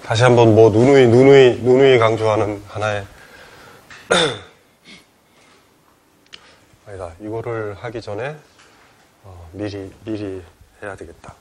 다시 한번 뭐 누누이 강조하는 하나의 아니다. 이거를 하기 전에 미리 해야 되겠다.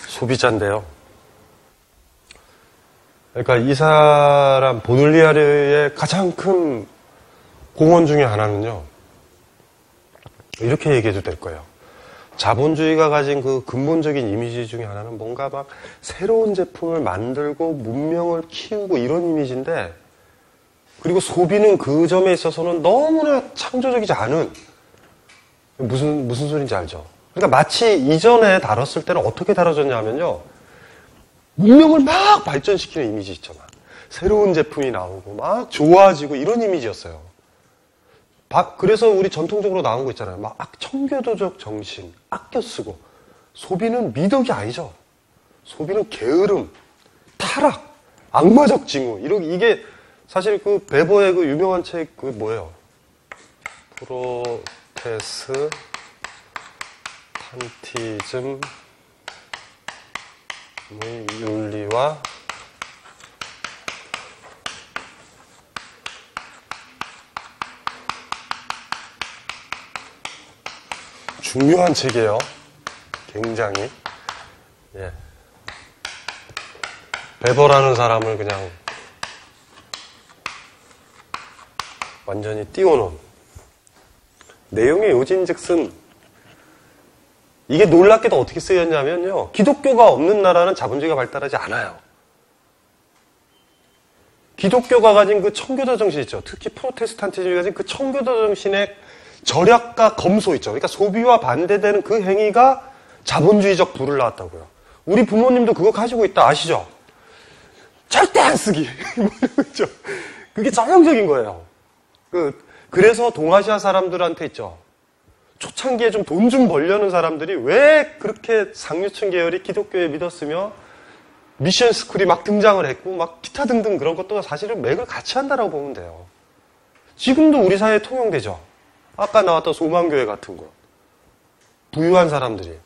소비자인데요. 그러니까 이 사람 보들리아르의 가장 큰 공헌 중에 하나는요. 이렇게 얘기해도 될 거예요. 자본주의가 가진 그 근본적인 이미지 중에 하나는 뭔가 막 새로운 제품을 만들고 문명을 키우고 이런 이미지인데, 그리고 소비는 그 점에 있어서는 너무나 창조적이지 않은, 무슨 소리인지 알죠? 그러니까 마치 이전에 다뤘을 때는 어떻게 다뤄졌냐면요. 문명을 막 발전시키는 이미지 있잖아. 새로운 제품이 나오고 막 좋아지고 이런 이미지였어요. 그래서 우리 전통적으로 나온 거 있잖아요. 막 청교도적 정신, 아껴 쓰고. 소비는 미덕이 아니죠. 소비는 게으름, 타락, 악마적 징후. 이게 사실 그 베버의 그 유명한 책 그 뭐예요? 프로테스탄티즘의 윤리와 중요한 책이에요. 굉장히. 예. 베버라는 사람을 그냥 완전히 띄워놓은 내용의 요진즉슨. 이게 놀랍게도 어떻게 쓰였냐면요. 기독교가 없는 나라는 자본주의가 발달하지 않아요. 기독교가 가진 그 청교도 정신 있죠. 특히 프로테스탄티즘이 가진 그 청교도 정신의 절약과 검소 있죠. 그러니까 소비와 반대되는 그 행위가 자본주의적 부를 낳았다고요. 우리 부모님도 그거 가지고 있다 아시죠? 절대 안 쓰기. 그게 전형적인 거예요. 그래서 동아시아 사람들한테 있죠. 초창기에 좀 돈 좀 벌려는 사람들이 왜 그렇게 상류층 계열이 기독교에 믿었으며 미션 스쿨이 막 등장을 했고 막 기타 등등 그런 것도 사실은 맥을 같이 한다라고 보면 돼요. 지금도 우리 사회에 통용되죠. 아까 나왔던 소망교회 같은 거. 부유한 사람들이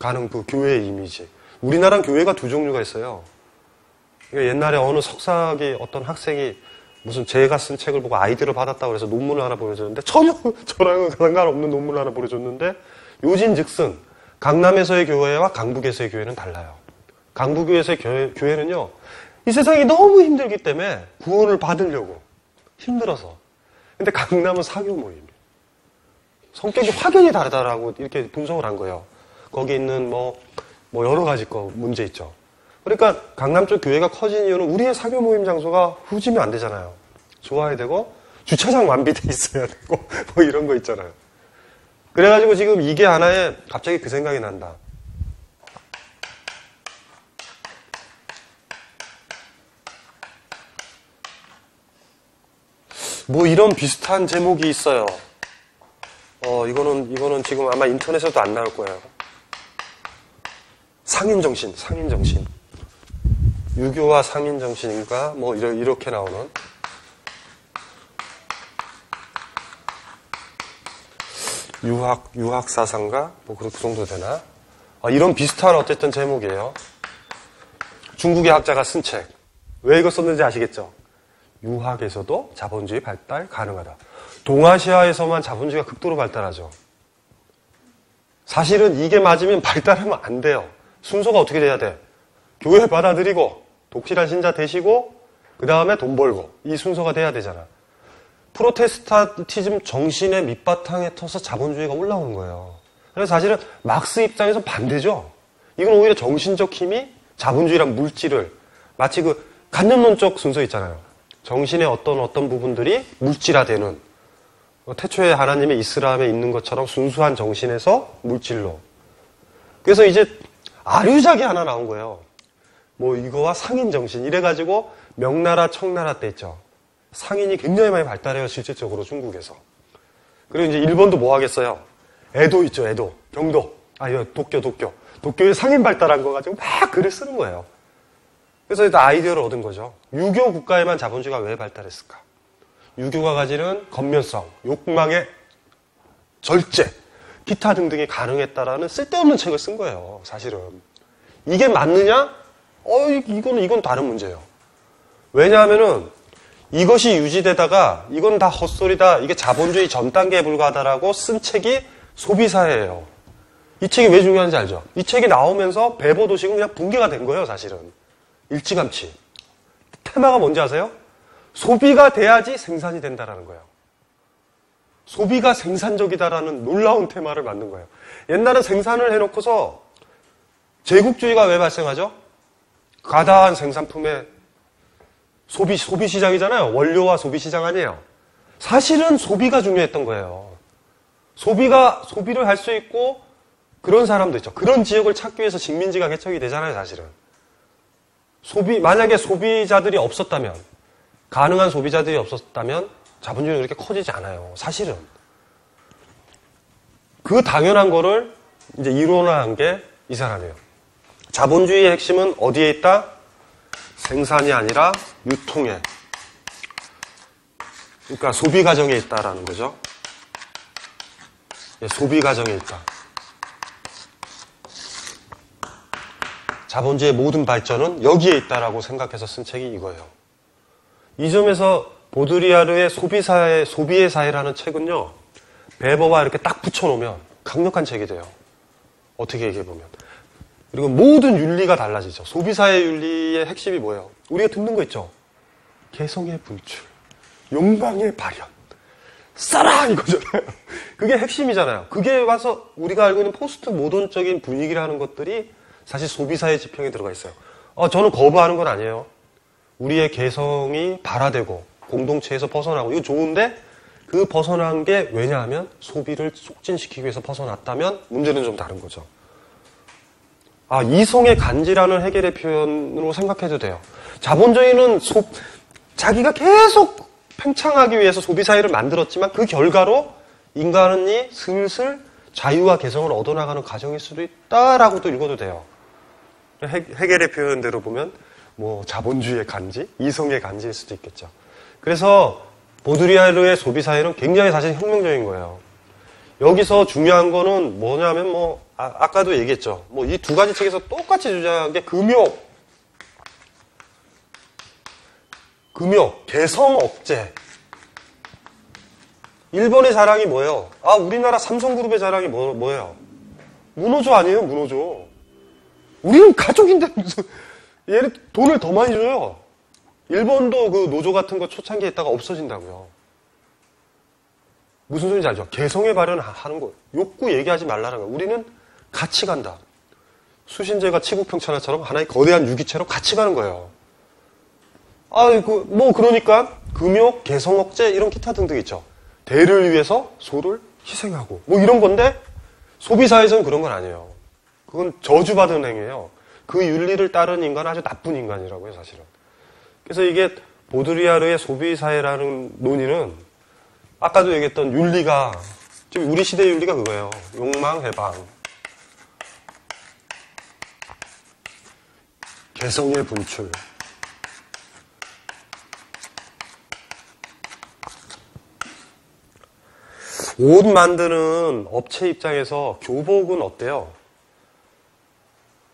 가는 그 교회의 이미지. 우리나라는 교회가 두 종류가 있어요. 그러니까 옛날에 어느 석사학위 어떤 학생이 무슨 제가 쓴 책을 보고 아이디어를 받았다고 해서 논문을 하나 보여줬는데 전혀 저랑은 상관없는 논문을 하나 보여줬는데 요진즉슨 강남에서의 교회와 강북에서의 교회는 달라요. 강북에서의 교회는요. 이 세상이 너무 힘들기 때문에 구원을 받으려고 힘들어서. 근데 강남은 사교 모임. 성격이 확연히 다르다라고 이렇게 분석을 한 거예요. 거기 있는 뭐 여러 가지 문제 있죠. 그러니까 강남 쪽 교회가 커진 이유는 우리의 사교 모임 장소가 후지면 안 되잖아요. 좋아야 되고 주차장 완비돼 있어야 되고 뭐 이런 거 있잖아요. 그래가지고 지금 이게 하나의 갑자기 그 생각이 난다. 뭐 이런 비슷한 제목이 있어요. 이거는 지금 아마 인터넷에도 안 나올 거예요. 상인정신. 유교와 상인정신인가? 뭐, 이렇게 나오는. 유학사상가? 뭐, 그 정도 되나? 이런 비슷한 어쨌든 제목이에요. 중국의 학자가 쓴 책. 왜 이거 썼는지 아시겠죠? 유학에서도 자본주의 발달 가능하다. 동아시아에서만 자본주의가 극도로 발달하죠. 사실은 이게 맞으면 발달하면 안 돼요. 순서가 어떻게 돼야 돼? 교회 받아들이고 독실한 신자 되시고 그 다음에 돈 벌고 이 순서가 돼야 되잖아. 프로테스탄티즘 정신의 밑바탕에 터서 자본주의가 올라오는 거예요. 그래서 사실은 막스 입장에서 반대죠. 이건 오히려 정신적 힘이 자본주의란 물질을 마치 그 간접론적 순서 있잖아요. 정신의 어떤 부분들이 물질화되는 태초에 하나님의 이슬람에 있는 것처럼 순수한 정신에서 물질로. 그래서 이제 아류작이 하나 나온 거예요. 뭐 이거와 상인정신 이래가지고 명나라 청나라 때 있죠. 상인이 굉장히 많이 발달해요. 실질적으로 중국에서. 그리고 이제 일본도 뭐 하겠어요. 에도 있죠. 에도. 경도. 도쿄. 도쿄에 상인 발달한 거 가지고 막 글을 쓰는 거예요. 그래서 일단 아이디어를 얻은 거죠. 유교 국가에만 자본주의가 왜 발달했을까? 유교가 가지는 건면성, 욕망의 절제, 기타 등등이 가능했다라는 쓸데없는 책을 쓴 거예요, 사실은. 이게 맞느냐? 이건 다른 문제예요. 왜냐하면은 이것이 유지되다가 이건 다 헛소리다, 이게 자본주의 전 단계에 불과하다라고 쓴 책이 소비사회예요. 이 책이 왜 중요한지 알죠? 이 책이 나오면서 배보도식은 그냥 붕괴가 된 거예요, 사실은. 일찌감치. 테마가 뭔지 아세요? 소비가 돼야지 생산이 된다라는 거예요. 소비가 생산적이다라는 놀라운 테마를 만든 거예요. 옛날은 생산을 해놓고서 제국주의가 왜 발생하죠? 과다한 생산품의 소비 시장이잖아요. 원료와 소비 시장 아니에요. 사실은 소비가 중요했던 거예요. 소비를 할 수 있고 그런 사람도 있죠. 그런 지역을 찾기 위해서 식민지가 개척이 되잖아요, 사실은. 만약에 소비자들이 없었다면, 가능한 소비자들이 없었다면 자본주의는 그렇게 커지지 않아요. 사실은. 그 당연한 거를 이제 이론화한 게 이 사람이에요. 자본주의의 핵심은 어디에 있다? 생산이 아니라 유통에. 그러니까 소비 과정에 있다라는 거죠. 소비 과정에 있다. 자본주의의 모든 발전은 여기에 있다라고 생각해서 쓴 책이 이거예요. 이 점에서 보드리아르의 소비의 사회라는 책은요, 베버와 이렇게 딱 붙여놓으면 강력한 책이 돼요. 어떻게 얘기해보면. 그리고 모든 윤리가 달라지죠. 소비사회 윤리의 핵심이 뭐예요? 우리가 듣는 거 있죠? 개성의 분출, 욕망의 발현, 싸라! 이거잖아요. 그게 핵심이잖아요. 그게 와서 우리가 알고 있는 포스트 모던적인 분위기라는 것들이 사실 소비사회 지평에 들어가 있어요. 저는 거부하는 건 아니에요. 우리의 개성이 발화되고 공동체에서 벗어나고 이거 좋은데 그 벗어난 게 왜냐하면 소비를 촉진시키기 위해서 벗어났다면 문제는 좀 다른 거죠. 이성의 간지라는 해겔의 표현으로 생각해도 돼요. 자본주의는 자기가 계속 팽창하기 위해서 소비사회를 만들었지만 그 결과로 인간이 슬슬 자유와 개성을 얻어나가는 과정일 수도 있다라고도 읽어도 돼요. 해겔의 표현대로 보면 자본주의의 간지, 이성의 간지일 수도 있겠죠. 그래서 보드리아르의 소비사회는 굉장히 사실 혁명적인 거예요. 여기서 중요한 거는 뭐냐면 아까도 얘기했죠. 이 두 가지 책에서 똑같이 주장한 게 금욕, 개성 억제. 일본의 자랑이 뭐예요? 우리나라 삼성그룹의 자랑이 뭐예요? 문호조 아니에요, 문호조. 우리는 가족인데 무슨 얘는 돈을 더 많이 줘요. 일본도 그 노조 같은 거 초창기에 있다가 없어진다고요. 무슨 소리인지 알죠? 개성의 발현하는 거. 욕구 얘기하지 말라는 거예요. 우리는 같이 간다. 수신제가 치국평천하처럼 하나의 거대한 유기체로 같이 가는 거예요. 그러니까 금욕, 개성 억제 이런 기타 등등 있죠. 대를 위해서 소를 희생하고 이런 건데 소비사회에서는 그런 건 아니에요. 그건 저주받은 행위예요. 그 윤리를 따른 인간은 아주 나쁜 인간이라고요, 사실은. 그래서 이게 보드리아르의 소비사회라는 논의는 아까도 얘기했던 윤리가, 지금 우리 시대의 윤리가 그거예요. 욕망 해방, 개성의 분출. 옷 만드는 업체 입장에서 교복은 어때요?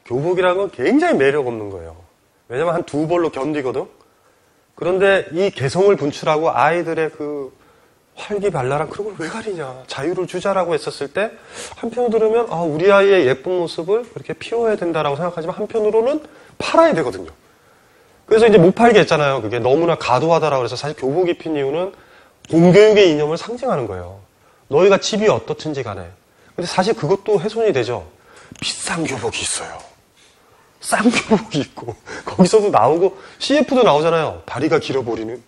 교복이라는 건 굉장히 매력 없는 거예요. 왜냐면 한 두 벌로 견디거든? 그런데 이 개성을 분출하고 아이들의 그 활기발랄한 그런 걸 왜 가리냐. 자유를 주자라고 했었을 때 한편으로 들으면 우리 아이의 예쁜 모습을 그렇게 피워야 된다라고 생각하지만 한편으로는 팔아야 되거든요. 그래서 이제 못 팔게 했잖아요. 그게 너무나 과도하다라고 해서 사실 교복 입힌 이유는 공교육의 이념을 상징하는 거예요. 너희가 집이 어떻든지 간에. 근데 사실 그것도 훼손이 되죠. 비싼 교복이 있어요. 싼 교복이 있고 거기서도 나오고 CF도 나오잖아요. 다리가 길어 보이는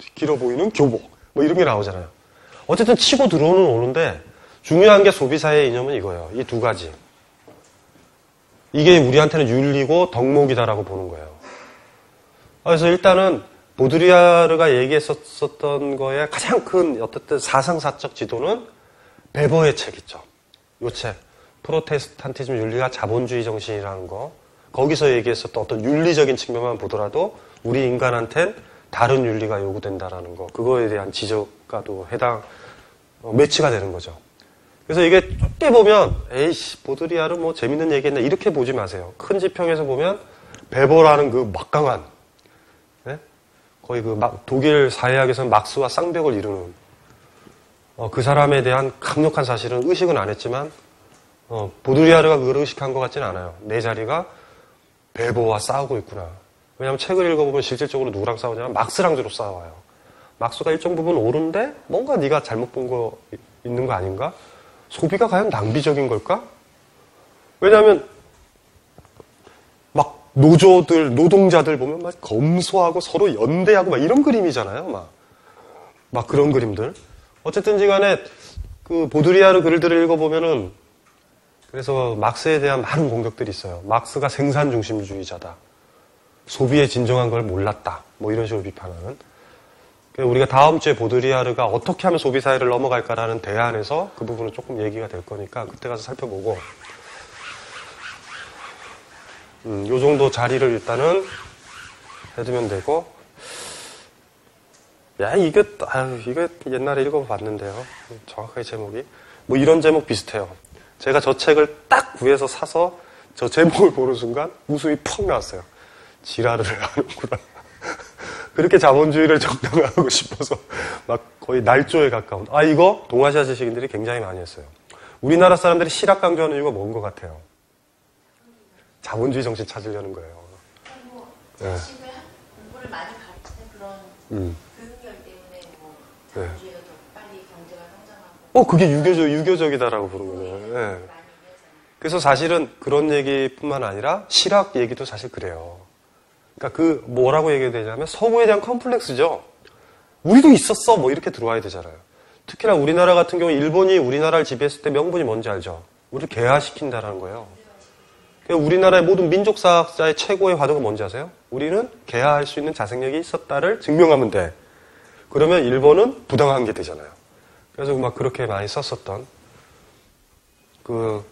교복 이런 게 나오잖아요. 어쨌든 치고 들어오는 오는데 중요한 게 소비사회의 이념은 이거예요. 이 두 가지. 이게 우리한테는 윤리고 덕목이다라고 보는 거예요. 그래서 일단은 보드리아르가 얘기했었던 거에 가장 큰 어쨌든 사상사적 지도는 베버의 책 있죠. 요 책. 프로테스탄티즘 윤리가 자본주의 정신이라는 거. 거기서 얘기했었던 어떤 윤리적인 측면만 보더라도 우리 인간한텐 다른 윤리가 요구된다라는 거, 그거에 대한 지적과도 매치가 되는 거죠. 그래서 이게 좁게 보면 에이씨 보드리아르 뭐 재밌는 얘기했네 이렇게 보지 마세요. 큰 지평에서 보면 베버라는 그 막강한, 네? 거의 독일 사회학에서는 막스와 쌍벽을 이루는 그 사람에 대한 강력한 사실은 의식은 안 했지만 보드리아르가 그걸 의식한 것 같지는 않아요. 내 자리가 베버와 싸우고 있구나. 왜냐하면 책을 읽어보면 실질적으로 누구랑 싸우냐면 막스랑 주로 싸워요. 막스가 일정 부분 옳은데 뭔가 네가 잘못 본 거 있는 거 아닌가? 소비가 과연 낭비적인 걸까? 왜냐하면 막 노동자들 보면 막 검소하고 서로 연대하고 막 이런 그림이잖아요. 막 그런 그림들. 어쨌든지 간에 그 보드리아르 글들을 읽어보면은 그래서 막스에 대한 많은 공격들이 있어요. 막스가 생산 중심주의자다. 소비의 진정한 걸 몰랐다. 뭐 이런 식으로 비판하는. 우리가 다음 주에 보드리아르가 어떻게 하면 소비 사회를 넘어갈까라는 대안에서 그 부분은 조금 얘기가 될 거니까 그때 가서 살펴보고 요 정도 자리를 일단은 해두면 되고 이게 옛날에 읽어봤는데요. 정확하게 제목이 뭐 이런 제목 비슷해요. 제가 저 책을 딱 구해서 사서 저 제목을 보는 순간 웃음이 퍽 나왔어요. 지랄을 하는구나. 그렇게 자본주의를 정당화하고 싶어서 막 거의 날조에 가까운. 이거 동아시아 지식인들이 굉장히 많이 했어요. 우리나라 사람들이 실학 강조하는 이유가 뭔 것 같아요? 자본주의 정신 찾으려는 거예요. 열심히 공부를 많이 가르치는 그런 교육열 때문에 자본주의가 더 빨리 경제가 성장하고. 그게 유교적이다라고 부르면은. 네. 그래서 사실은 그런 얘기뿐만 아니라 실학 얘기도 사실 그래요. 그러니까 뭐라고 얘기해야 되냐면 서구에 대한 컴플렉스죠. 우리도 있었어 뭐 이렇게 들어와야 되잖아요. 특히나 우리나라 같은 경우 일본이 우리나라를 지배했을 때 명분이 뭔지 알죠? 우리를 개화시킨다라는 거예요. 그러니까 우리나라의 모든 민족사학자의 최고의 화두가 뭔지 아세요? 우리는 개화할 수 있는 자생력이 있었다를 증명하면 돼. 그러면 일본은 부당한 게 되잖아요. 그래서 막 그렇게 많이 썼었던 그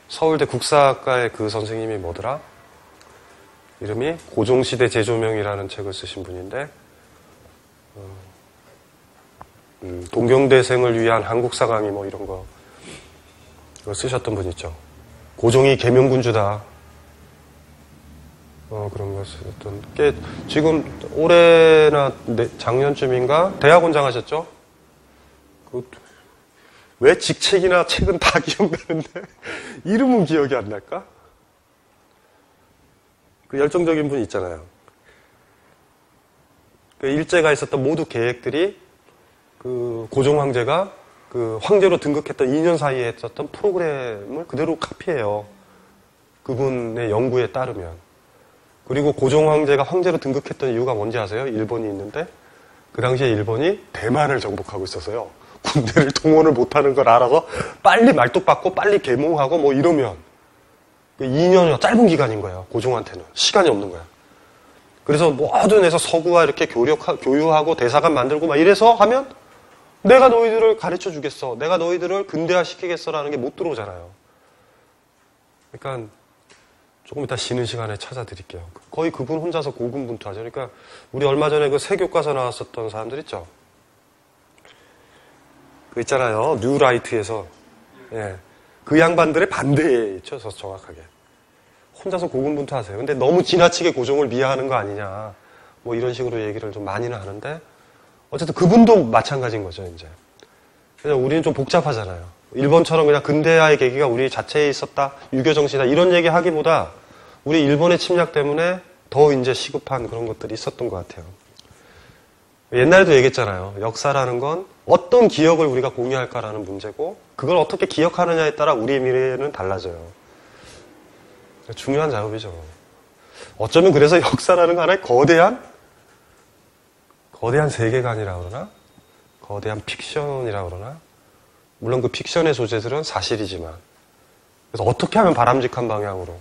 서울대 국사학과의 그 선생님이 뭐더라? 이름이 고종시대 재조명이라는 책을 쓰신 분인데 동경대생을 위한 한국사 강의 뭐 이런 거 쓰셨던 분 있죠. 고종이 계명군주다. 그런 거 쓰셨던 게 지금 올해나 작년쯤인가 대학원장 하셨죠? 왜 직책이나 책은 다 기억나는데 이름은 기억이 안 날까? 그 열정적인 분 있잖아요. 그 일제가 있었던 모두 계획들이 그 고종 황제가 그 황제로 등극했던 2년 사이에 했었던 프로그램을 그대로 카피해요. 그분의 연구에 따르면. 그리고 고종 황제가 황제로 등극했던 이유가 뭔지 아세요? 일본이 있는데 그 당시에 일본이 대만을 정복하고 있어서요. 군대를 동원을 못하는 걸 알아서 빨리 말뚝박고 빨리 계몽하고 뭐 이러면 2년이나 짧은 기간인 거예요. 고종한테는. 시간이 없는 거야. 그래서 모든 데서 서구와 이렇게 교유하고 대사관 만들고 막 이래서 하면 내가 너희들을 가르쳐 주겠어. 내가 너희들을 근대화 시키겠어라는 게 못 들어오잖아요. 그러니까 조금 이따 쉬는 시간에 찾아드릴게요. 거의 그분 혼자서 고군분투하죠. 그러니까 우리 얼마 전에 그 세교과서 나왔었던 사람들 있죠. 그 있잖아요. 뉴라이트에서. 예. 그 양반들의 반대에 있죠. 정확하게. 혼자서 고군분투하세요. 근데 너무 지나치게 고종을 미화하는 거 아니냐. 뭐 이런 식으로 얘기를 좀 많이는 하는데 어쨌든 그분도 마찬가지인 거죠, 이제. 그냥 우리는 좀 복잡하잖아요. 일본처럼 그냥 근대화의 계기가 우리 자체에 있었다, 유교 정신이다, 이런 얘기 하기보다 우리 일본의 침략 때문에 더 이제 시급한 그런 것들이 있었던 것 같아요. 옛날에도 얘기했잖아요. 역사라는 건 어떤 기억을 우리가 공유할까라는 문제고, 그걸 어떻게 기억하느냐에 따라 우리의 미래는 달라져요. 중요한 작업이죠. 어쩌면 그래서 역사라는 거 하나의 거대한 세계관이라 그러나? 거대한 픽션이라 그러나? 물론 그 픽션의 소재들은 사실이지만. 그래서 어떻게 하면 바람직한 방향으로?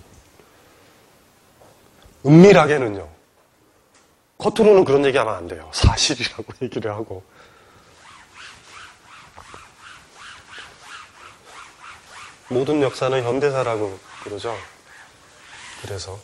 은밀하게는요. 겉으로는 그런 얘기하면 안 돼요. 사실이라고 얘기를 하고. 모든 역사는 현대사라고 그러죠. 그래서